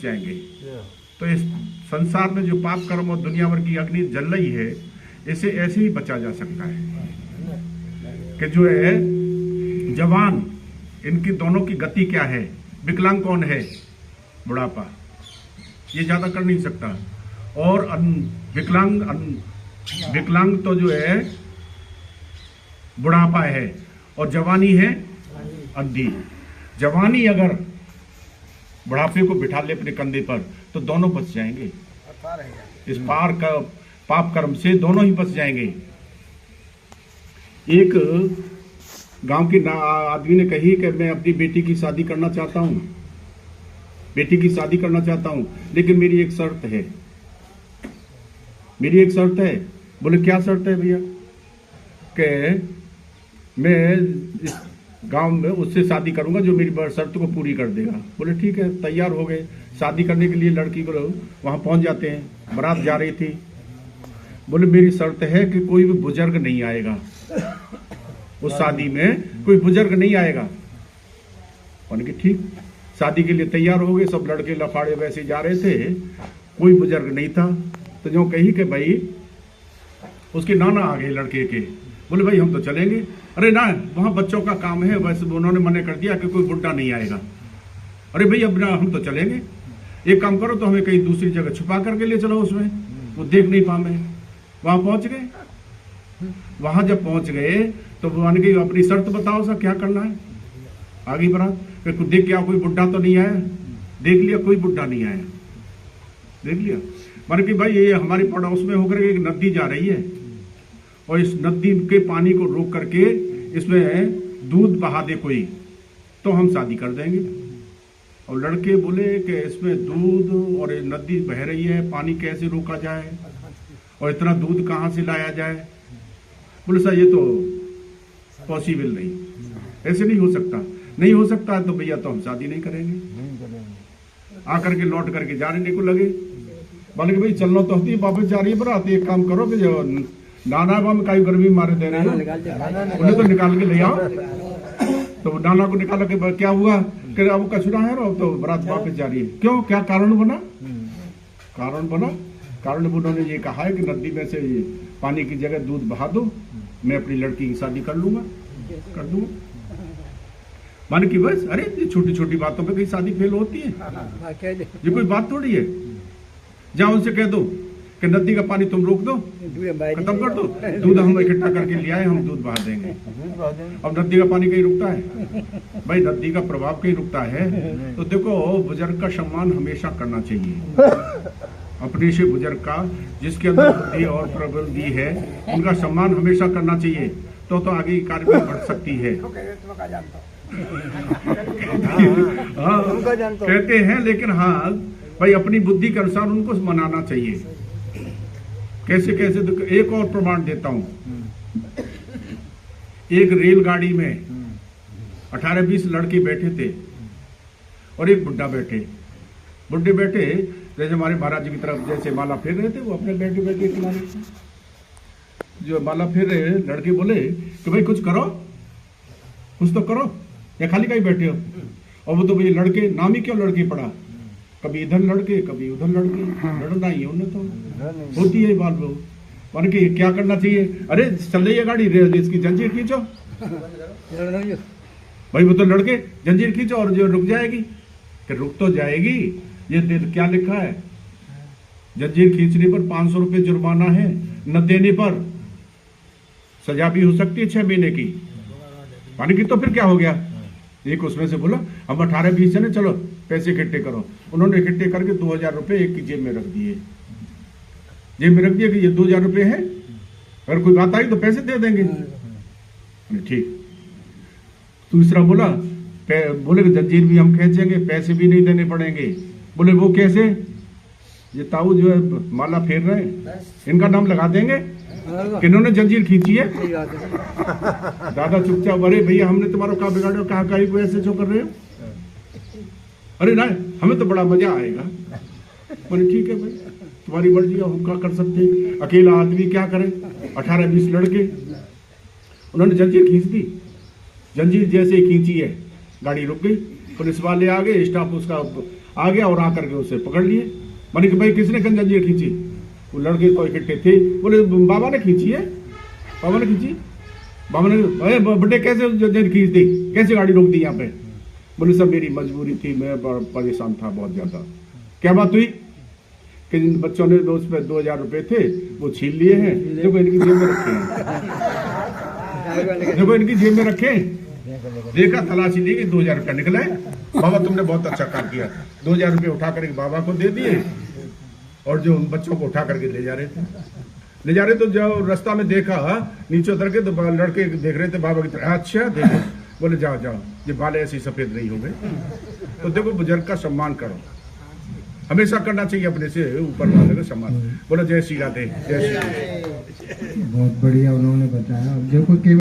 जाएंगे। तो इस संसार में जो पाप कर्म और दुनिया भर की अग्नि जल रही है, इसे ऐसे ही बचा जा सकता है कि जो है जवान, इनकी दोनों की गति क्या है, विकलांग कौन है, बुढ़ापा, ये ज्यादा कर नहीं सकता। और विकलांग तो जो है बुढ़ापा है, और जवानी है अंधी। जवानी अगर बुढ़ापे को बिठा ले अपने कंधे पर तो दोनों बच जाएंगे, इस पाप कर्म से दोनों ही बच जाएंगे। एक गांव के आदमी ने कही कि मैं अपनी बेटी की शादी करना चाहता हूं, बेटी की शादी करना चाहता हूं, लेकिन मेरी एक शर्त है, मेरी एक शर्त है। बोले क्या शर्त है भैया? कि मैं इस गांव में उससे शादी करूंगा जो मेरी शर्त को पूरी कर देगा। बोले ठीक है, तैयार हो गए। शादी करने के लिए लड़की को वहां पहुंच जाते हैं, बारात जा रही थी। बोले मेरी शर्त है कि कोई भी बुजुर्ग नहीं आएगा, उस शादी में कोई बुजुर्ग नहीं आएगा। उनकी ठीक, शादी के लिए तैयार हो गए, सब लड़के लफाड़े वैसे जा रहे थे, कोई बुजुर्ग नहीं था। तो जो कही कि भाई, उसके नाना आ गए लड़के के। बोले भाई हम तो चलेंगे। अरे ना, वहां बच्चों का काम है, वैसे उन्होंने मना कर दिया कि कोई बुढ़ा नहीं आएगा। अरे भाई अब ना, हम तो चलेंगे, एक काम करो तो हमें कहीं दूसरी जगह छुपा करके ले चलो, उसमें वो देख नहीं पाए। वहां पहुंच गए। वहां जब पहुंच गए तो मान गई अपनी शर्त बताओ सा क्या करना है। आगे बारात देख क्या कोई बुढ़ा तो नहीं आया, देख लिया कोई बुढ़ा नहीं आया, देख लिया। मान कि भाई ये हमारे पड़ोस में होकर एक नदी जा रही है, और इस नदी के पानी को रोक करके इसमें दूध बहा दे कोई, तो हम शादी कर देंगे। और लड़के बोले कि इसमें दूध और नदी बह रही है, पानी कैसे रोका जाए, और इतना दूध कहाँ से लाया जाए। बोले सर ये तो पॉसिबल नहीं, ऐसे नहीं हो सकता। नहीं हो सकता तो भैया तो हम शादी नहीं करेंगे। आकर के लौट करके जाने को लगे। बोले कि भाई चलना तो होती है, वापस जा रही है बारात, एक काम करो कि जो नाना को हम काई गर्मी मारे दे रहे हैं, उन्हें तो निकाल के ले आओ। तो नाना को निकाल के क्या हुआ कि अब कचरा है, और तो बारात वापस जा रही है। क्यों, क्या कारण बना? कारण बना, कारण उन्होंने ये कहा है कि नदी में से पानी की जगह दूध बहा दो, मैं अपनी लड़की की शादी कर लूंगा, कर दूंगा। मान की बस, अरे ये छोटी छोटी बातों पे कहीं शादी फेल होती है, ये कोई बात थोड़ी है। जाओ उनसे कह दो कि नदी का पानी तुम रोक दो, खत्म कर दो, दूध हम इकट्ठा करके ले आए, हम दूध बहा देंगे। अब नदी का पानी कहीं रुकता है भाई, नदी का प्रभाव कहीं रुकता है। तो देखो, बुजुर्ग का सम्मान हमेशा करना चाहिए, अपने से बुजुर्ग का, जिसके अंदर बुद्धि और प्रबुद्धि है, उनका सम्मान हमेशा करना चाहिए। तो आगे कार्य में बढ़ सकती है। हाँ, कहते हैं, लेकिन हाँ भाई अपनी बुद्धि के अनुसार उनको मनाना चाहिए। कैसे कैसे, तो एक और प्रमाण देता हूं। एक रेलगाड़ी में 18-20 लड़के बैठे थे और एक बुढ़ा बैठे। बुढ़े बैठे जैसे हमारे महाराज जी की तरफ जैसे माला फेर रहे थे, वो अपने बैठे बैठे किनारे जो माला फेर रहे, लड़के बोले कि भाई कुछ करो, कुछ तो करो, या खाली कहीं बैठे हो। और वो तो भाई लड़के, नाम ही क्यों लड़के पड़ा, कभी इधर लड़के कभी उधर लड़के, लड़ना ही उन्हें तो होती है बात। वो मान के क्या करना चाहिए, अरे चल रही है गाड़ी, इसकी जंजीर खींचो भाई, वो तो लड़के जंजीर खींचो और जो रुक जाएगी, कि रुक तो जाएगी। ये क्या लिखा है, जंजीर खींचने पर 500 रुपये जुर्माना है, न देने पर सजा भी हो सकती है 6 महीने की। पानी की तो फिर क्या हो गया, एक उसमें से बोला हम 18-20 जने, चलो पैसे इकट्ठे करो। उन्होंने इकट्ठे करके 2000 रुपये एक की जेब में रख दिए, जेब में रख दिया कि ये 2000 रुपये है, अगर कोई बात आई तो पैसे दे देंगे। ठीक। दूसरा बोला, बोले जंजीर भी हम खींचेंगे, पैसे भी नहीं देने पड़ेंगे। बोले वो कैसे, ये ताऊ जो है माला फेर रहे हैं, इनका नाम लगा देंगे कि इन्होंने जंजीर खींची है। दादा चुपचाप, अरे भैया हमने तुम्हारा कहा बिगाड़ो, कहा कहीं को ऐसे जो कर रहे हो, अरे ना हमें तो बड़ा मजा आएगा। बोले ठीक है भाई, तुम्हारी मर्जी, हम क्या कर सकते हैं, अकेला आदमी क्या करे। 18-20 लड़के, उन्होंने जंजीर खींच दी। जंजीर जैसे ही खींची है, गाड़ी रुक गई, पुलिस वाले आ गए, स्टाफ उसका आ गया और आकर के उसे पकड़ लिए। मैंने कि भाई किसने जंजीर खींची? वो लड़के तो इकट्ठे थे, बोले बाबा ने खींची है, बाबा ने खींची। बाबा ने, अरे बेटे कैसे जंजीर खींच दी, कैसे गाड़ी रोक दी यहाँ पे? बोले सब मेरी मजबूरी थी, मैं परेशान था बहुत ज्यादा। क्या बात हुई? कि जिन बच्चों ने उस पर 2000 रुपए थे वो छीन लिए हैं, देखो इनकी जेब में रखे हैं, देखो इनकी जेब में रखे। देखा, तलाशी ली कि 2000 रुपया निकला है। बाबा तुमने बहुत अच्छा काम किया। 2000 रुपये उठा करके बाबा को दे दिए और जो उन बच्चों को उठा करके ले जा रहे थे, तो जब रास्ता में देखा नीचे उतर के, तो लड़के देख रहे थे बाबा की तरह। अच्छा देखो, बोले जाओ जाओ, ये बाल ऐसे सफेद नहीं हो गए। तो देखो, बुजुर्ग का सम्मान करो, हमेशा करना चाहिए अपने से ऊपर वाले का सम्मान। बोलो जय श्री राधे, जय श्री राधे। बहुत बढ़िया उन्होंने बताया। देखो